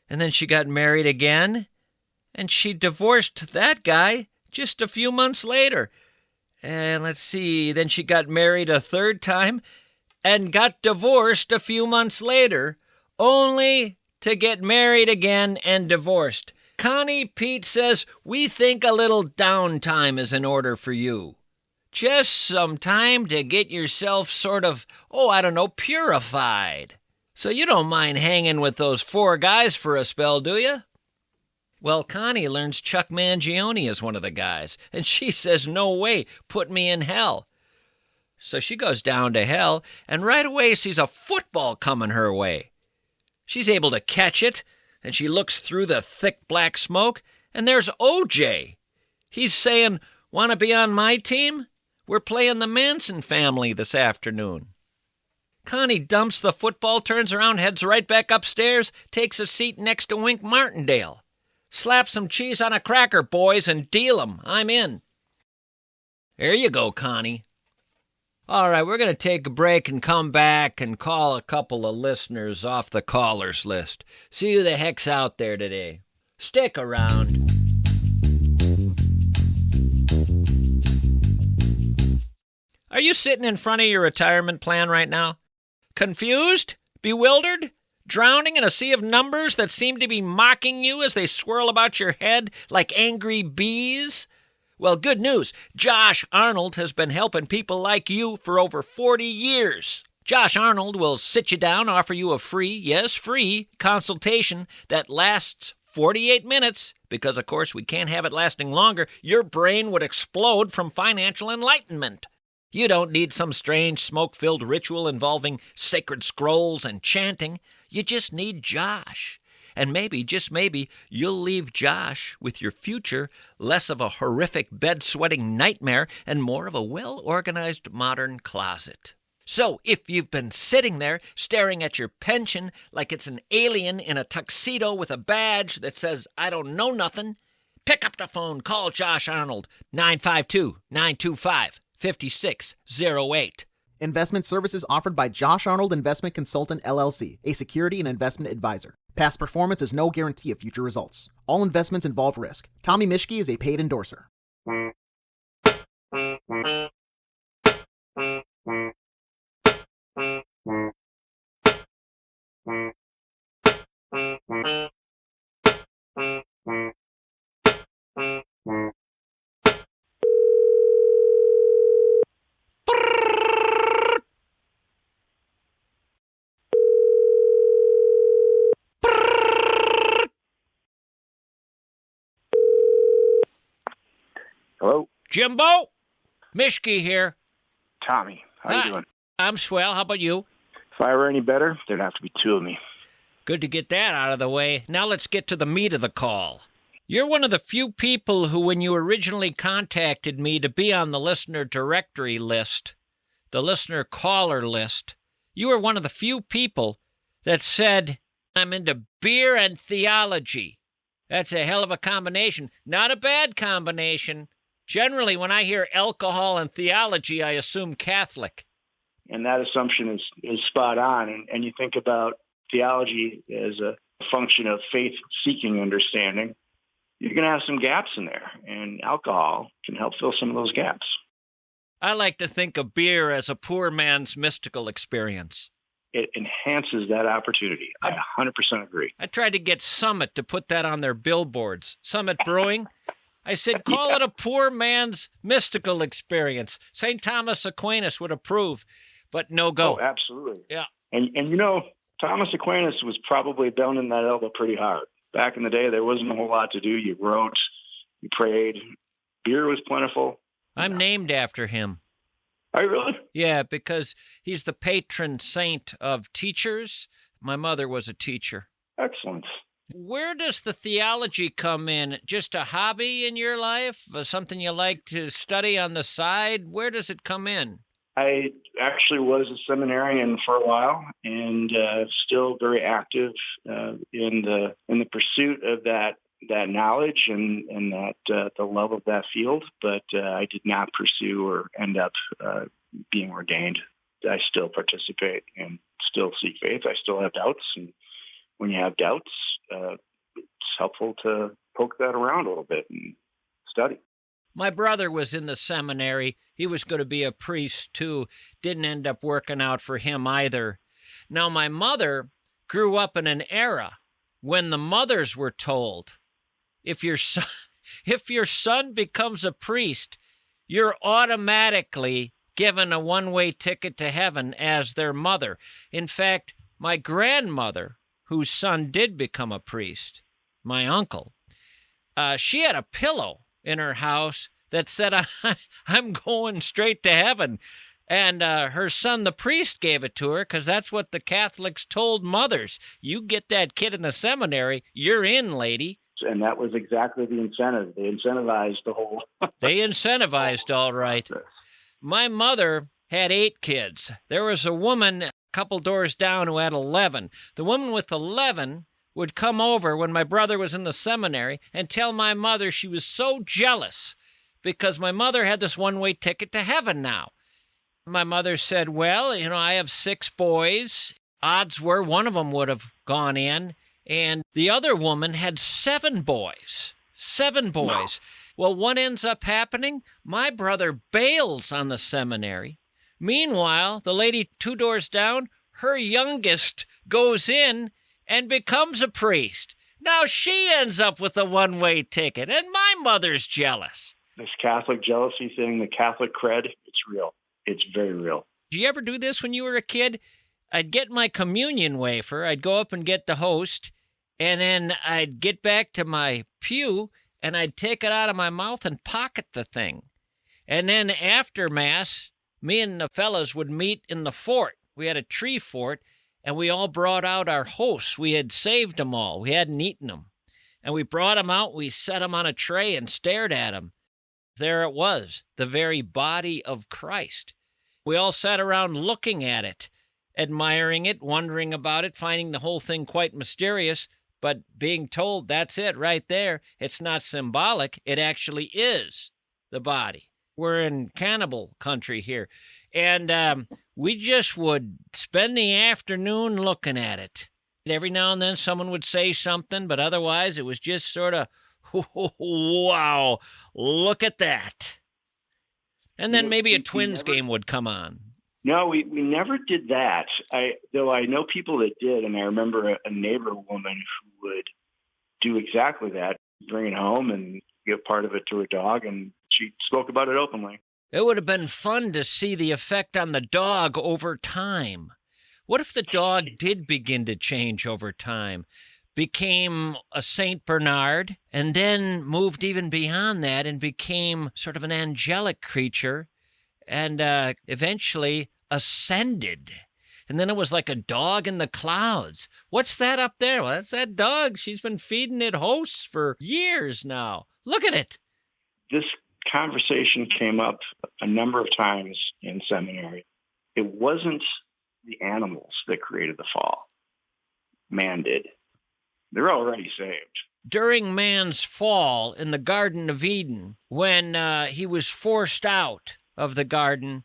And then she got married again, and she divorced that guy just a few months later. And let's see, then she got married a 3rd time and got divorced a few months later, only to get married again and divorced. Connie, Pete says, we think a little downtime is in order for you. Just some time to get yourself sort of, purified. So you don't mind hanging with those 4 guys for a spell, do you? Well, Connie learns Chuck Mangione is one of the guys, and she says, no way, put me in hell. So she goes down to hell, and right away sees a football coming her way. She's able to catch it, and she looks through the thick black smoke, and there's OJ. He's saying, want to be on my team? We're playing the Manson family this afternoon. Connie dumps the football, turns around, heads right back upstairs, takes a seat next to Wink Martindale. Slap some cheese on a cracker, boys, and deal 'em. I'm in. There you go, Connie. All right, we're going to take a break and come back and call a couple of listeners off the callers list. See who the heck's out there today. Stick around. Are you sitting in front of your retirement plan right now? Confused? Bewildered? Drowning in a sea of numbers that seem to be mocking you as they swirl about your head like angry bees? Well, good news. Josh Arnold has been helping people like you for over 40 years. Josh Arnold will sit you down, offer you a free, yes, free, consultation that lasts 48 minutes, because, of course, we can't have it lasting longer. Your brain would explode from financial enlightenment. You don't need some strange smoke-filled ritual involving sacred scrolls and chanting. You just need Josh. And maybe, just maybe, you'll leave Josh with your future less of a horrific bed-sweating nightmare and more of a well-organized modern closet. So, if you've been sitting there staring at your pension like it's an alien in a tuxedo with a badge that says, I don't know nothing, pick up the phone, call Josh Arnold, 952-925-5608. Investment services offered by Josh Arnold Investment Consultant, LLC, a security and investment advisor. Past performance is no guarantee of future results. All investments involve risk. Tommy Mischke is a paid endorser. Hello? Jimbo? Mischke here. Tommy, how Hi. you doing? I'm swell. How about you? If I were any better, there'd have to be two of me. Good to get that out of the way. Now let's get to the meat of the call. You're one of the few people who, when you originally contacted me to be on the listener directory list, the listener caller list, you were one of the few people that said, I'm into beer and theology. That's a hell of a combination. Not a bad combination. Generally, when I hear alcohol and theology, I assume Catholic. And that assumption is spot on. And you think about theology as a function of faith-seeking understanding, you're going to have some gaps in there, and alcohol can help fill some of those gaps. I like to think of beer as a poor man's mystical experience. It enhances that opportunity. I 100% agree. I tried to get Summit to put that on their billboards. Summit Brewing. I said, call it a poor man's mystical experience. St. Thomas Aquinas would approve, but no go. Oh, absolutely. Yeah. And you know, Thomas Aquinas was probably down in that elbow pretty hard. Back in the day, there wasn't a whole lot to do. You wrote, you prayed. Beer was plentiful. I'm named after him. Are you really? Yeah, because he's the patron saint of teachers. My mother was a teacher. Excellent. Where does the theology come in? Just a hobby in your life? Something you like to study on the side? Where does it come in? I actually was a seminarian for a while, and still very active in the pursuit of that knowledge and that the love of that field. But I did not pursue or end up being ordained. I still participate and still seek faith. I still have doubts, and when you have doubts, it's helpful to poke that around a little bit and study. My brother was in the seminary. He was going to be a priest, too. Didn't end up working out for him either. Now, my mother grew up in an era when the mothers were told, if your son becomes a priest, you're automatically given a one-way ticket to heaven as their mother. In fact, my grandmother, whose son did become a priest, my uncle, she had a pillow in her house that said, I'm going straight to heaven. And her son, the priest, gave it to her because that's what the Catholics told mothers. You get that kid in the seminary, you're in, lady. And that was exactly the incentive. They incentivized the whole... They incentivized, all right. My mother had 8 kids. There was a woman a couple doors down who had 11. The woman with 11 would come over when my brother was in the seminary and tell my mother she was so jealous because my mother had this one-way ticket to heaven now. My mother said, well, I have 6 boys. Odds were one of them would have gone in, and the other woman had 7 boys. 7 boys. Wow. Well, what ends up happening? My brother bails on the seminary. Meanwhile, the lady 2 doors down, her youngest goes in and becomes a priest. Now she ends up with a one-way ticket, and my mother's jealous. This Catholic jealousy thing, the Catholic cred, it's real. It's very real. Did you ever do this when you were a kid? I'd get my communion wafer, I'd go up and get the host, and then I'd get back to my pew, and I'd take it out of my mouth and pocket the thing. And then after Mass, me and the fellas would meet in the fort. We had a tree fort, and we all brought out our hosts. We had saved them all. We hadn't eaten them. And we brought them out, we set them on a tray and stared at them. There it was, the very body of Christ. We all sat around looking at it, admiring it, wondering about it, finding the whole thing quite mysterious, but being told that's it right there. It's not symbolic. It actually is the body. We're in cannibal country here. And we just would spend the afternoon looking at it. Every now and then someone would say something, but otherwise it was just sort of, wow, look at that. And then maybe a Twins game would come on. No, we never did that. Though I know people that did, and I remember a neighbor woman who would do exactly that, bring it home and give part of it to her dog, and she spoke about it openly. It would have been fun to see the effect on the dog over time. What if the dog did begin to change over time? became a Saint Bernard, and then moved even beyond that and became sort of an angelic creature, and eventually ascended. And then it was like a dog in the clouds. What's that up there? Well, that's that dog. She's been feeding it hosts for years now. Look at it. This conversation came up a number of times in seminary. It wasn't the animals that created the fall. Man did. They're already saved. During man's fall in the Garden of Eden, when he was forced out of the garden,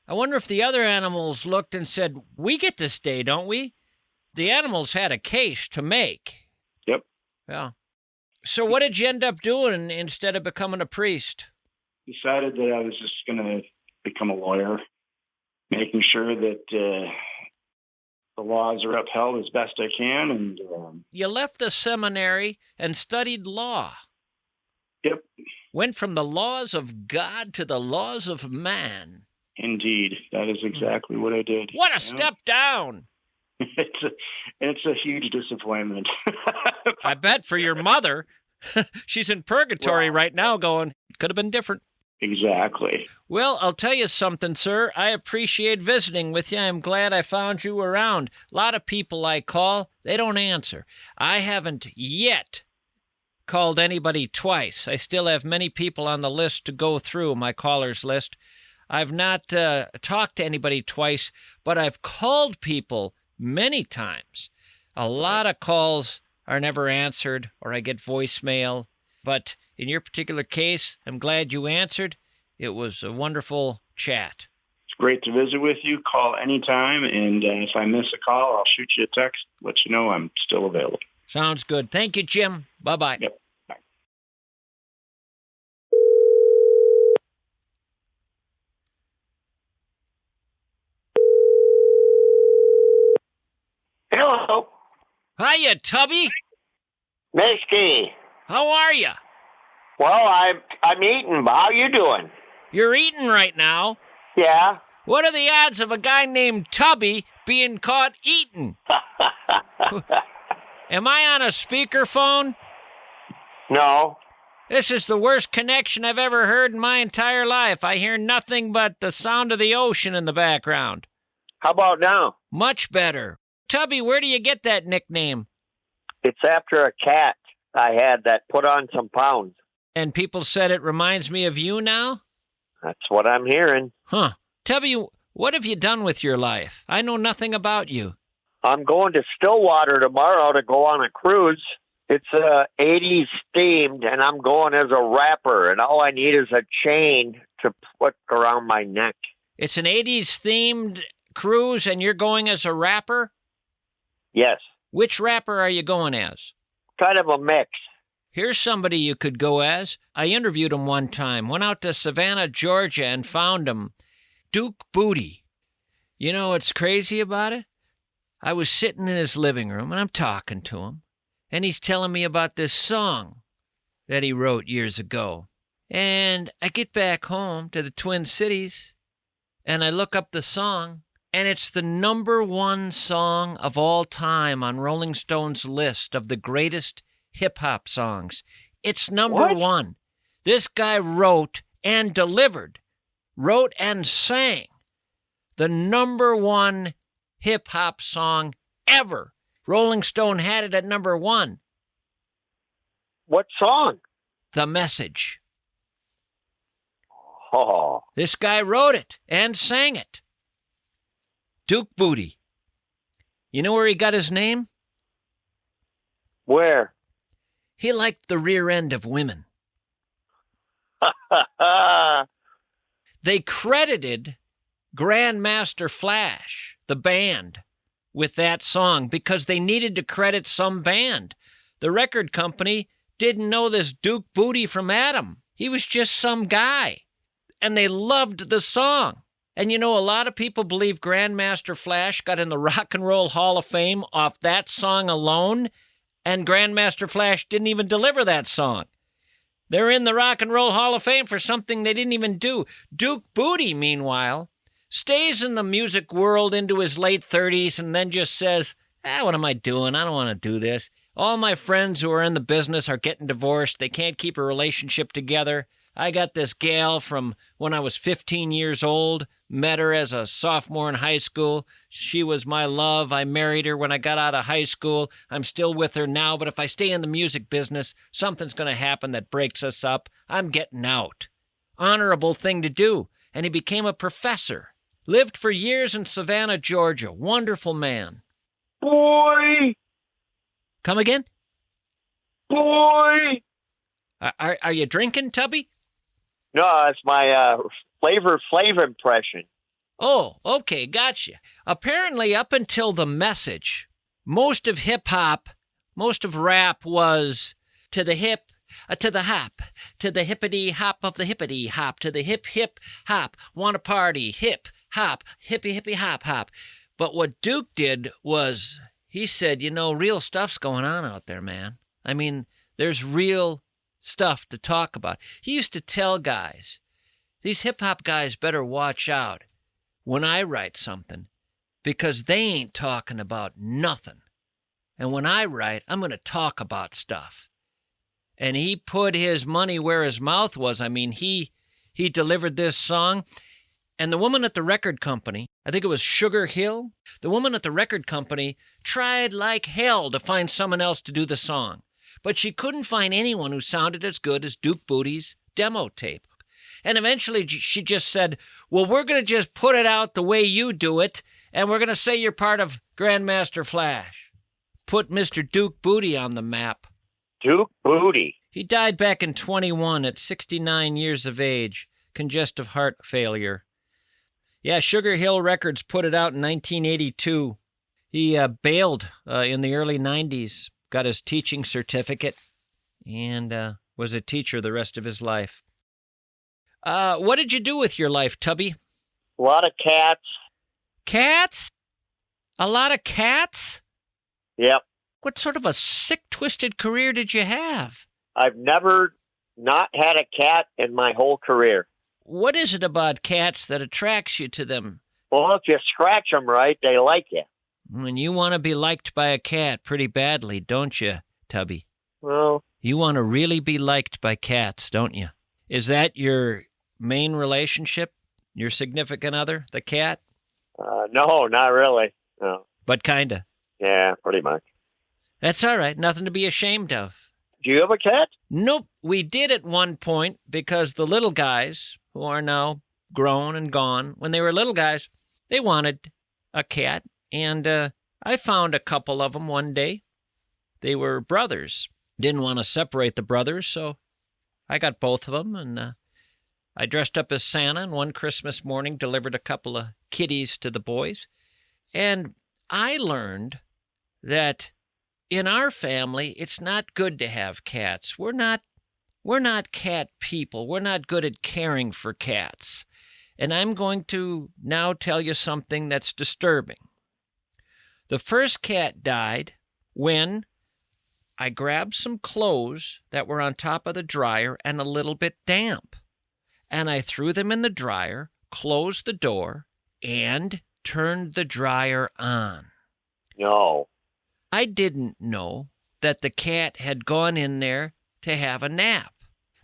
I wonder if the other animals looked and said, we get to stay, don't we? The animals had a case to make. Yep. Yeah. So what did you end up doing instead of becoming a priest? Decided that I was just going to become a lawyer, making sure that the laws are upheld as best I can. And you left the seminary and studied law. Yep. Went from the laws of God to the laws of man. Indeed. That is exactly what I did. What a step down. It's a huge disappointment. I bet for your mother. She's in purgatory right now going, could have been different. Exactly. Well, I'll tell you something, sir. I appreciate visiting with you. I'm glad I found you around. A lot of people I call, they don't answer. I haven't yet called anybody twice. I still have many people on the list to go through, my callers list. I've not talked to anybody twice, but I've called people many times. A lot of calls are never answered, or I get voicemail. But in your particular case, I'm glad you answered. It was a wonderful chat. It's great to visit with you. Call anytime, and if I miss a call, I'll shoot you a text, let you know I'm still available. Sounds good. Thank you, Jim. Bye-bye. Yep. Bye. Hello. Hiya, Tubby. Mischke. How are you? Well, I'm eating, but how you doing? You're eating right now. Yeah. What are the odds of a guy named Tubby being caught eating? Am I on a speakerphone? No. This is the worst connection I've ever heard in my entire life. I hear nothing but the sound of the ocean in the background. How about now? Much better. Tubby, where do you get that nickname? It's after a cat I had that put on some pounds. And people said it reminds me of you now? That's what I'm hearing. Huh. Tubby, what have you done with your life? I know nothing about you. I'm going to Stillwater tomorrow to go on a cruise. It's 80s themed, and I'm going as a rapper, and all I need is a chain to put around my neck. It's an 80s themed cruise, and you're going as a rapper? Yes. Which rapper are you going as? Kind of a mix. Here's somebody you could go as. I interviewed him one time, went out to Savannah, Georgia, and found him. Duke Booty. You know what's crazy about it? I was sitting in his living room, and I'm talking to him, and he's telling me about this song that he wrote years ago. And I get back home to the Twin Cities, and I look up the song, and it's the #1 song of all time on Rolling Stone's list of the greatest hip-hop songs. It's #1. This guy wrote and delivered, wrote and sang the #1 hip-hop song ever. Rolling Stone had it at #1. What song? The Message. Oh. This guy wrote it and sang it. Duke Booty. You know where he got his name? Where? He liked the rear end of women. They credited Grandmaster Flash, the band, with that song because they needed to credit some band. The record company didn't know this Duke Booty from Adam. He was just some guy. And they loved the song. And you know, a lot of people believe Grandmaster Flash got in the Rock and Roll Hall of Fame off that song alone, and Grandmaster Flash didn't even deliver that song. They're in the Rock and Roll Hall of Fame for something they didn't even do. Duke Booty, meanwhile, stays in the music world into his late 30s and then just says, what am I doing? I don't want to do this. All my friends who are in the business are getting divorced. They can't keep a relationship together. I got this gal from when I was 15 years old, met her as a sophomore in high school. She was my love. I married her when I got out of high school. I'm still with her now, but if I stay in the music business, something's going to happen that breaks us up. I'm getting out. Honorable thing to do. And he became a professor. Lived for years in Savannah, Georgia. Wonderful man. Boy! Come again? Boy! Are you drinking, Tubby? No, it's my Flavor Flav impression. Oh, okay, gotcha. Apparently, up until The Message, most of hip-hop, most of rap was to the hip, to the hop, to the hippity-hop of the hippity-hop, to the hip-hip-hop, wanna party, hip-hop, hippy-hippy-hop-hop. But what Duke did was, he said, real stuff's going on out there, man. I mean, there's real stuff to talk about. He used to tell guys, these hip-hop guys better watch out when I write something because they ain't talking about nothing. And when I write, I'm going to talk about stuff. And he put his money where his mouth was. I mean, he delivered this song. And the woman at the record company, I think it was Sugar Hill, the woman at the record company tried like hell to find someone else to do the song. But she couldn't find anyone who sounded as good as Duke Booty's demo tape. And eventually she just said, well, we're going to just put it out the way you do it, and we're going to say you're part of Grandmaster Flash. Put Mr. Duke Booty on the map. Duke Booty. He died back in 21 at 69 years of age, congestive heart failure. Yeah, Sugar Hill Records put it out in 1982. He bailed in the early 90s. Got his teaching certificate, and was a teacher the rest of his life. What did you do with your life, Tubby? A lot of cats. Cats? A lot of cats? Yep. What sort of a sick, twisted career did you have? I've never not had a cat in my whole career. What is it about cats that attracts you to them? Well, if you scratch them right, they like you. And you want to be liked by a cat pretty badly, don't you, Tubby? Well, you want to really be liked by cats, don't you? Is that your main relationship? Your significant other, the cat? No, not really. No. But kinda. Yeah, pretty much. That's all right. Nothing to be ashamed of. Do you have a cat? Nope. We did at one point because the little guys, who are now grown and gone, when they were little guys, they wanted a cat. And I found a couple of them one day. They were brothers. Didn't want to separate the brothers, so I got both of them. And I dressed up as Santa, and one Christmas morning delivered a couple of kitties to the boys. And I learned that in our family, it's not good to have cats. We're not cat people. We're not good at caring for cats. And I'm going to now tell you something that's disturbing. The first cat died when I grabbed some clothes that were on top of the dryer and a little bit damp. And I threw them in the dryer, closed the door, and turned the dryer on. No. I didn't know that the cat had gone in there to have a nap.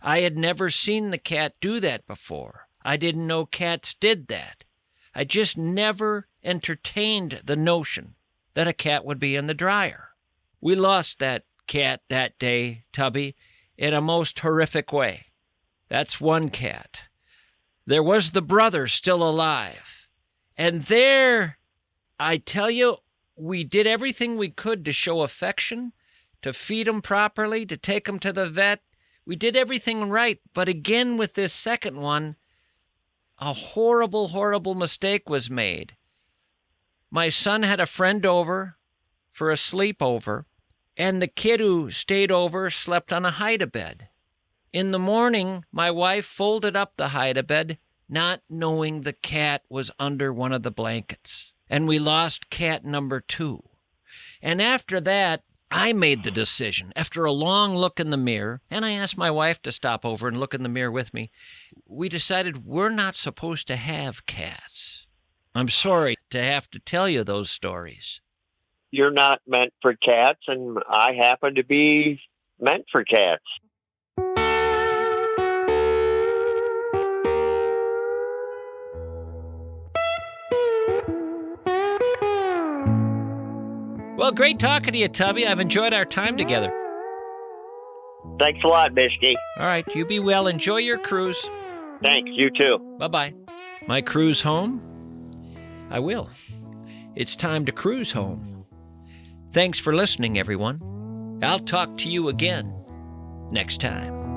I had never seen the cat do that before. I didn't know cats did that. I just never entertained the notion that a cat would be in the dryer. We lost that cat that day, Tubby, in a most horrific way. That's one cat. There was the brother still alive. And there, I tell you, we did everything we could to show affection, to feed him properly, to take him to the vet. We did everything right. But again, with this second one, a horrible, horrible mistake was made. My son had a friend over for a sleepover, and the kid who stayed over slept on a hide-a-bed. In the morning, my wife folded up the hide-a-bed, not knowing the cat was under one of the blankets. And we lost cat number 2. And after that, I made the decision, after a long look in the mirror, and I asked my wife to stop over and look in the mirror with me, we decided we're not supposed to have cats. I'm sorry to have to tell you those stories. you're not meant for cats, and I happen to be meant for cats. Well, great talking to you, Tubby. I've enjoyed our time together. Thanks a lot, Mischke. All right, you be well. Enjoy your cruise. Thanks, you too. Bye-bye. My cruise home? I will. It's time to cruise home. Thanks for listening, everyone. I'll talk to you again next time.